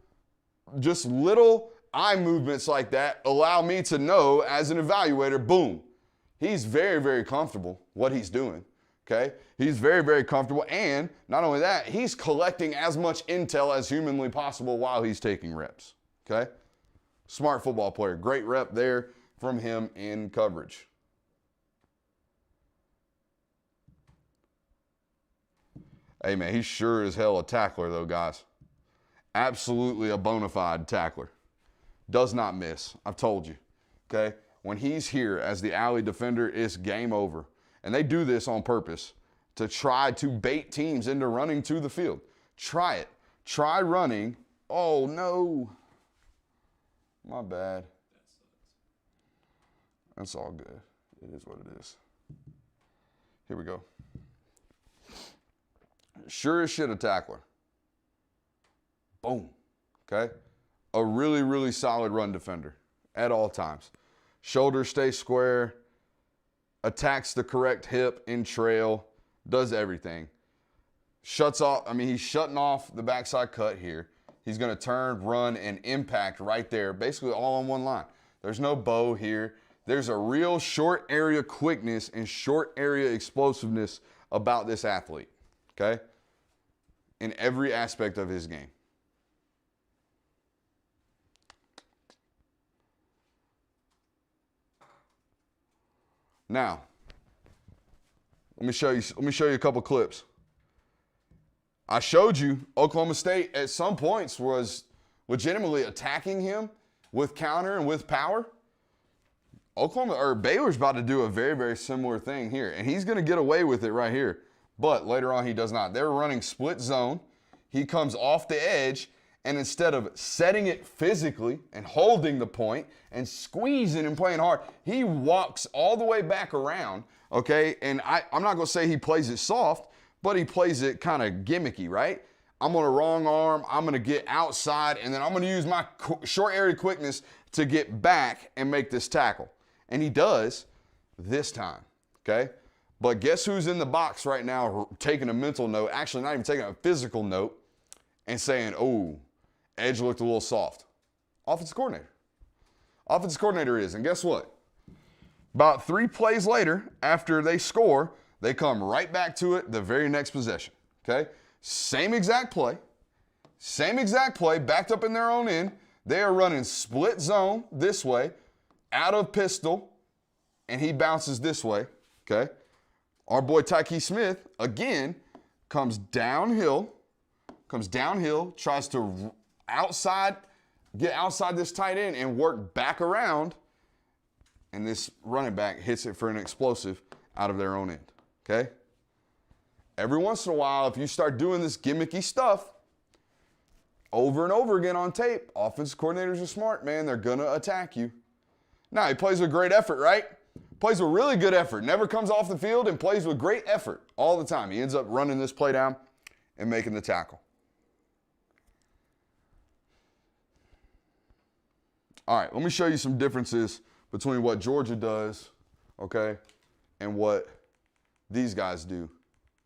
Speaker 1: eye movements like that allow me to know as an evaluator, boom, he's very, very comfortable what he's doing, okay? He's very, very comfortable, and not only that, he's collecting as much intel as humanly possible while he's taking reps, okay? Smart football player. Great rep there from him in coverage. Hey, man, he's sure as hell a tackler, though, guys. Absolutely a bona fide tackler. Does not miss. I've told you, okay? When he's here as the alley defender, it's game over. And they do this on purpose to try to bait teams into running to the field. Try it. Try running. Oh, no. My bad. That's all good. It is what it is. Here we go. Sure as shit a tackler. Boom. Okay? A really, really solid run defender at all times. Shoulders stay square, attacks the correct hip in trail, does everything. Shuts off, he's shutting off the backside cut here. He's going to turn, run, and impact right there, basically all on one line. There's no bow here. There's a real short area quickness and short area explosiveness about this athlete, okay? In every aspect of his game. Now, let me show you a couple clips. I showed you Oklahoma State at some points was legitimately attacking him with counter and with power. Baylor's about to do a very, very similar thing here, and he's going to get away with it right here. But later on, he does not. They're running split zone. He comes off the edge, and instead of setting it physically and holding the point and squeezing and playing hard, he walks all the way back around, okay? And I'm not going to say he plays it soft, but he plays it kind of gimmicky, right? I'm going to wrong arm. I'm going to get outside, and then I'm going to use my short area quickness to get back and make this tackle. And he does this time, okay? But guess who's in the box right now taking a mental note, actually not even taking a physical note, and saying, oh, edge looked a little soft? Offensive coordinator. Offensive coordinator is. And guess what? About 3 plays later, after they score, they come right back to it the very next possession, okay? Same exact play, backed up in their own end. They are running split zone this way, out of pistol, and he bounces this way, okay? Our boy Tykee Smith, again, comes downhill, tries to get outside this tight end and work back around, and this running back hits it for an explosive out of their own end, okay? Every once in a while, if you start doing this gimmicky stuff over and over again on tape, offensive coordinators are smart, man. They're going to attack you. Now, he plays with great effort, right? Plays with really good effort. Never comes off the field and plays with great effort all the time. He ends up running this play down and making the tackle. All right, let me show you some differences between what Georgia does, okay, and what these guys do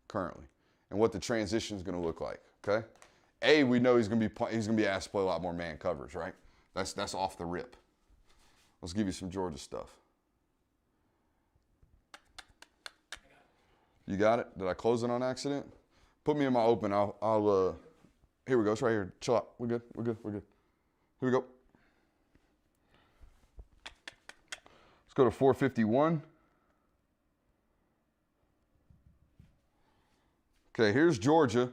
Speaker 1: currently and what the transition is going to look like, okay? we know he's gonna be asked to play a lot more man coverage, right? That's off the rip. Let's give you some Georgia stuff. You got it? Did I close it on accident? Put me in my open. I'll here we go. It's right here. Chill out. We're good. Here we go. Let's go to 451. Okay, here's Georgia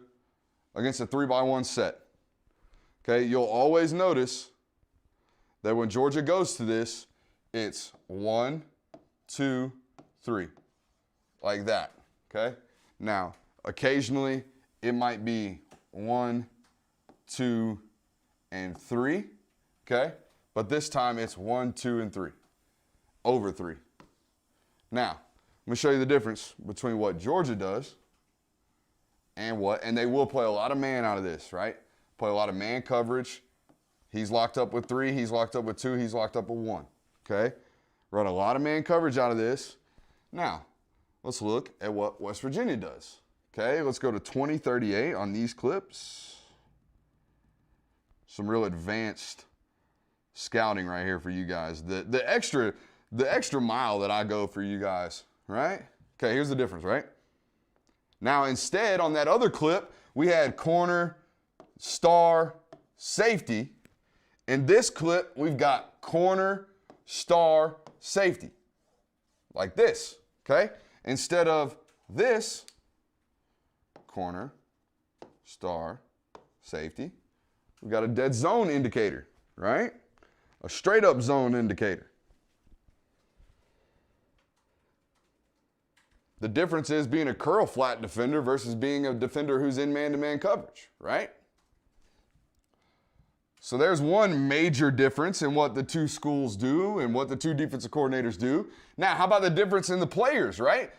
Speaker 1: against a 3-by-1 set. Okay, you'll always notice that when Georgia goes to this, it's 1, 2, 3, like that. Okay, now occasionally it might be 1, 2, and 3. Okay, but this time it's 1, 2, and 3, over 3. Now, I'm gonna show you the difference between what Georgia does and they will play a lot of man out of this, right? Play a lot of man coverage. He's locked up with 3, he's locked up with 2, he's locked up with 1, okay? Run a lot of man coverage out of this. Now, let's look at what West Virginia does, okay? Let's go to 2038 on these clips. Some real advanced scouting right here for you guys. The extra mile that I go for you guys, right? Okay, here's the difference, right? Now, instead, on that other clip, we had corner, star, safety. In this clip, we've got corner, star, safety. Like this, okay? Instead of this, corner, star, safety, we've got a dead zone indicator, right? A straight up zone indicator. The difference is being a curl flat defender versus being a defender who's in man-to-man coverage, right? So there's one major difference in what the two schools do and what the two defensive coordinators do. Now, how about the difference in the players, right?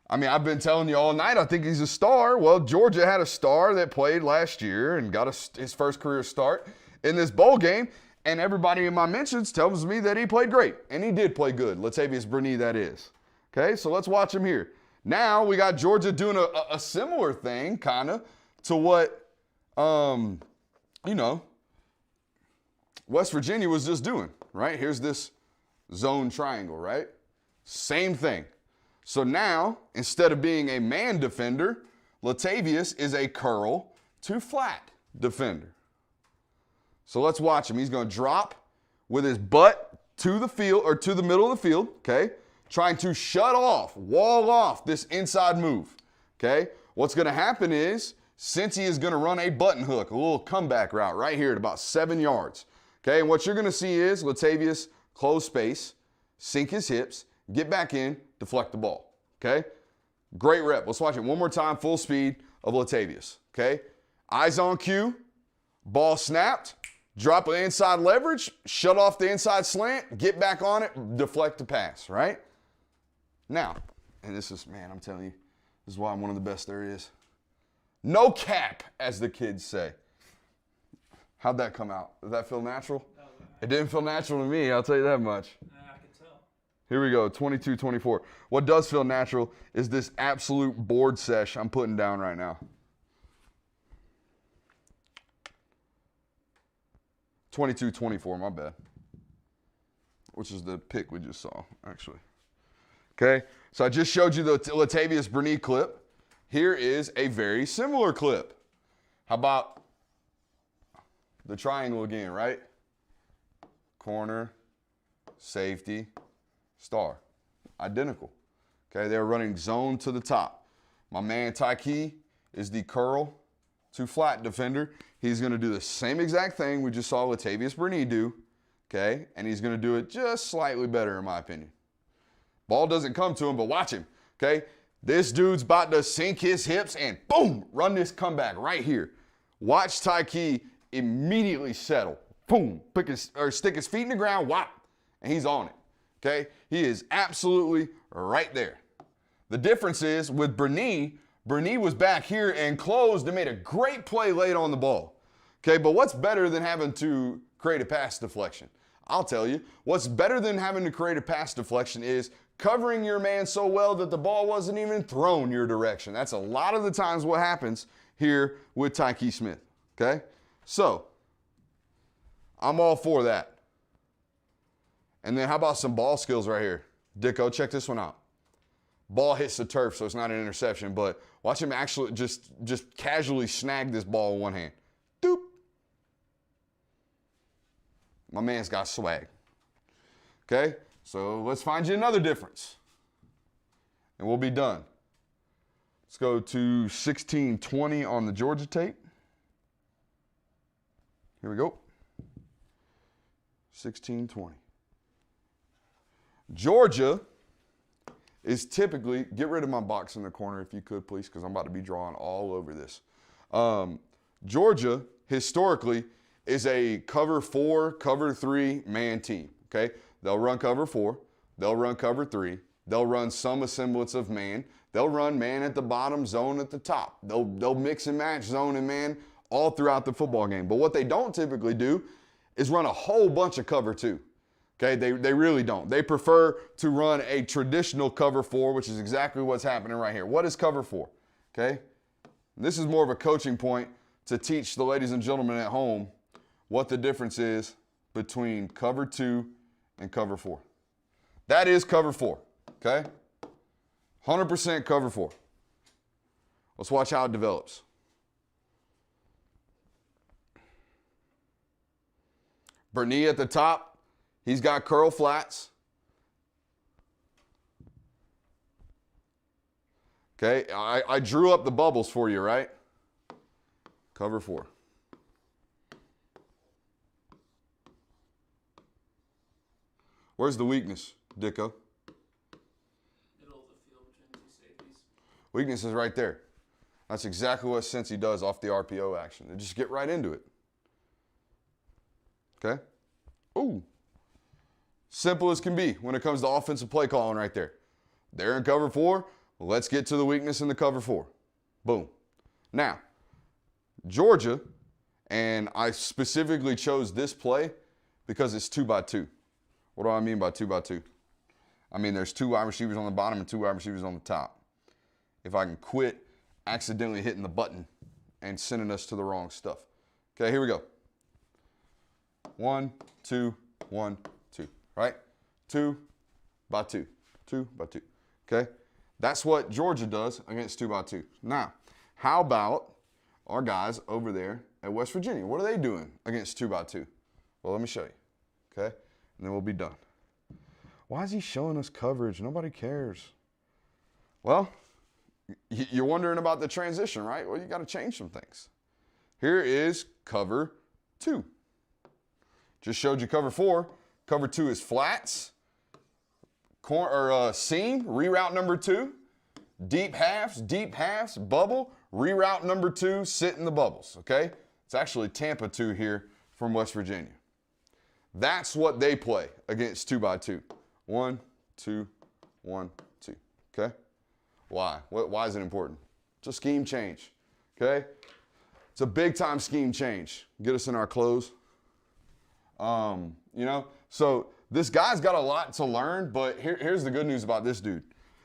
Speaker 1: I mean, I've been telling you all night, I think he's a star. Well, Georgia had a star that played last year and got his first career start in this bowl game, and everybody in my mentions tells me that he played great, and he did play good. Latavius Burnett, that is. Okay, so let's watch him here. Now we got Georgia doing a similar thing, kind of, to what, West Virginia was just doing, right? Here's this zone triangle, right? Same thing. So now, instead of being a man defender, Latavius is a curl to flat defender. So let's watch him. He's going to drop with his butt to the field, or to the middle of the field, okay? Trying to shut off, wall off this inside move, okay? What's going to happen is, since he is going to run a button hook, a little comeback route right here at about 7 yards, okay? And what you're going to see is Latavius close space, sink his hips, get back in, deflect the ball, okay? Great rep. Let's watch it one more time, full speed of Latavius, okay? Eyes on cue, ball snapped, drop an inside leverage, shut off the inside slant, get back on it, deflect the pass, right? Now, and this is, man, I'm telling you, this is why I'm one of the best there is. No cap, as the kids say. How'd that come out? Did that feel natural? It didn't feel natural to me, I'll tell you that much.
Speaker 2: I can tell.
Speaker 1: Here we go, 22-24. What does feel natural is this absolute board sesh I'm putting down right now. 22-24, my bad. Which is the pick we just saw, actually. Okay, so I just showed you the Latavius Burnett clip. Here is a very similar clip. How about the triangle again, right? Corner, safety, star. Identical. Okay, they're running zone to the top. My man Tykee is the curl to flat defender. He's going to do the same exact thing we just saw Latavius Burnett do, okay? And he's going to do it just slightly better, in my opinion. Ball doesn't come to him, but watch him, okay? This dude's about to sink his hips and boom, run this comeback right here. Watch Tykee immediately settle. Boom, stick his feet in the ground, whop, and he's on it, okay? He is absolutely right there. The difference is with Burnett was back here and closed and made a great play late on the ball, okay? But what's better than having to create a pass deflection? I'll tell you, what's better than having to create a pass deflection is covering your man so well that the ball wasn't even thrown your direction. That's a lot of the times what happens here with Tykee Smith, Okay? So, I'm all for that. And then how about some ball skills right here? Dicko, check this one out. Ball hits the turf, so it's not an interception, but watch him actually just casually snag this ball with one hand. Doop. My man's got swag. Okay? So let's find you another difference. And we'll be done. Let's go to 1620 on the Georgia tape. Here we go. 1620. Georgia is typically, get rid of my box in the corner if you could, please, because I'm about to be drawing all over this. Georgia, historically, is a cover 4, cover 3 man team, okay? They'll run cover 4, they'll run cover 3, they'll run some semblance of man, they'll run man at the bottom, zone at the top. They'll mix and match zone and man all throughout the football game. But what they don't typically do is run a whole bunch of cover 2. Okay, they really don't. They prefer to run a traditional cover 4, which is exactly what's happening right here. What is cover 4? Okay, this is more of a coaching point to teach the ladies and gentlemen at home what the difference is between cover 2 and cover 4. That is cover 4, okay? 100% cover 4. Let's watch how it develops. Bernie at the top. He's got curl flats. Okay, I drew up the bubbles for you, right? Cover 4. Where's the weakness, Dicko?
Speaker 2: Middle of the field between the two safeties.
Speaker 1: Weakness is right there. That's exactly what Cincy does off the RPO action. They just get right into it. Okay? Ooh. Simple as can be when it comes to offensive play calling right there. They're in cover 4. Let's get to the weakness in the cover 4. Boom. Now, Georgia, and I specifically chose this play because it's 2x2. What do I mean by 2x2? I mean there's 2 wide receivers on the bottom and 2 wide receivers on the top. If I can quit accidentally hitting the button and sending us to the wrong stuff. Okay, here we go. 1, 2, 1, 2. Right? 2 by 2. 2 by 2. Okay? That's what Georgia does against 2 by 2. Now, how about our guys over there at West Virginia? What are they doing against 2 by 2? Well, let me show you. Okay? And then we'll be done. Why is he showing us coverage? Nobody cares. Well, you're wondering about the transition, right? Well, you got to change some things. Here is cover 2. Just showed you cover 4. Cover 2 is flats, seam, reroute number 2, deep halves, bubble, reroute number 2, sit in the bubbles, okay? It's actually Tampa 2 here from West Virginia. That's what they play against 2 by 2. 1, 2, 1, 2, okay? Why? Why is it important? It's a scheme change, okay? It's a big time scheme change. Get us in our clothes. So this guy's got a lot to learn, but here's the good news about this dude.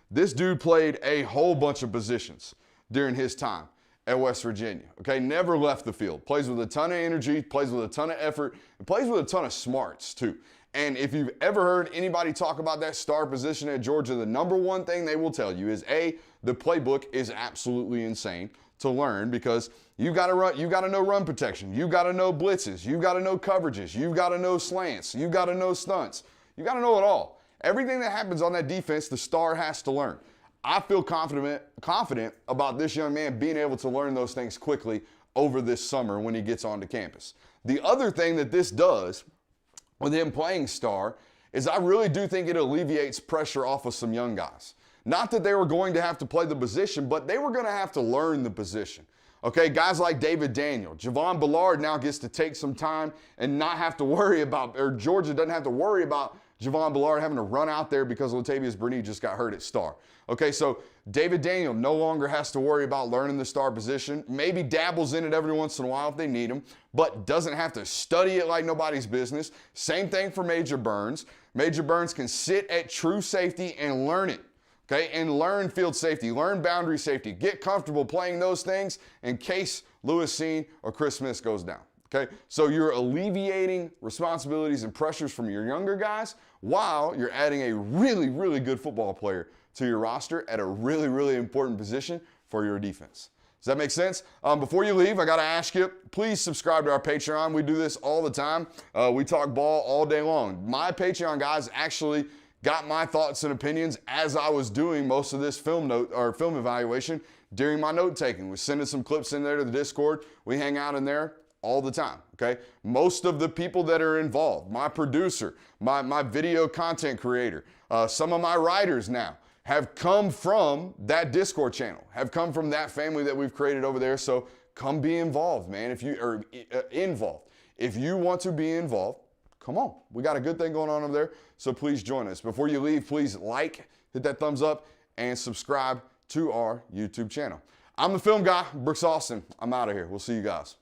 Speaker 1: This dude played a whole bunch of positions during his time at West Virginia, okay? Never left the field. Plays with a ton of energy, plays with a ton of effort, and plays with a ton of smarts too. And if you've ever heard anybody talk about that star position at Georgia, the number one thing they will tell you is the playbook is absolutely insane to learn because you got to know run protection, you got to know blitzes, you got to know coverages, you got to know slants, you got to know stunts, you got to know it all. Everything that happens on that defense, the star has to learn. I feel confident about this young man being able to learn those things quickly over this summer when he gets onto campus. The other thing that this does with him playing star is I really do think it alleviates pressure off of some young guys. Not that they were going to have to play the position, but they were going to have to learn the position. Okay, guys like David Daniel, Javon Ballard now gets to take some time and not have to worry about, or Georgia doesn't have to worry about Javon Ballard having to run out there because Latavius Burnett just got hurt at star. Okay, so David Daniel no longer has to worry about learning the star position. Maybe dabbles in it every once in a while if they need him, but doesn't have to study it like nobody's business. Same thing for Major Burns. Major Burns can sit at true safety and learn it. okay? And learn field safety, learn boundary safety. Get comfortable playing those things in case Lewis Seen or Chris Smith goes down, okay? So you're alleviating responsibilities and pressures from your younger guys while you're adding a really, really good football player to your roster at a really, really important position for your defense. Does that make sense? Before you leave, I got to ask you, please subscribe to our Patreon. We do this all the time. We talk ball all day long. My Patreon guys actually got my thoughts and opinions as I was doing most of this film evaluation during my note taking. We're sending some clips in there to the Discord. We hang out in there all the time, okay? Most of the people that are involved, my producer, my video content creator, some of my writers now, have come from that Discord channel, have come from that family that we've created over there. So come be involved, man. If you are involved, if you want to be involved, come on. We got a good thing going on over there. So please join us. Before you leave, please like, hit that thumbs up, and subscribe to our YouTube channel. I'm the film guy, Brooks Austin. I'm out of here. We'll see you guys.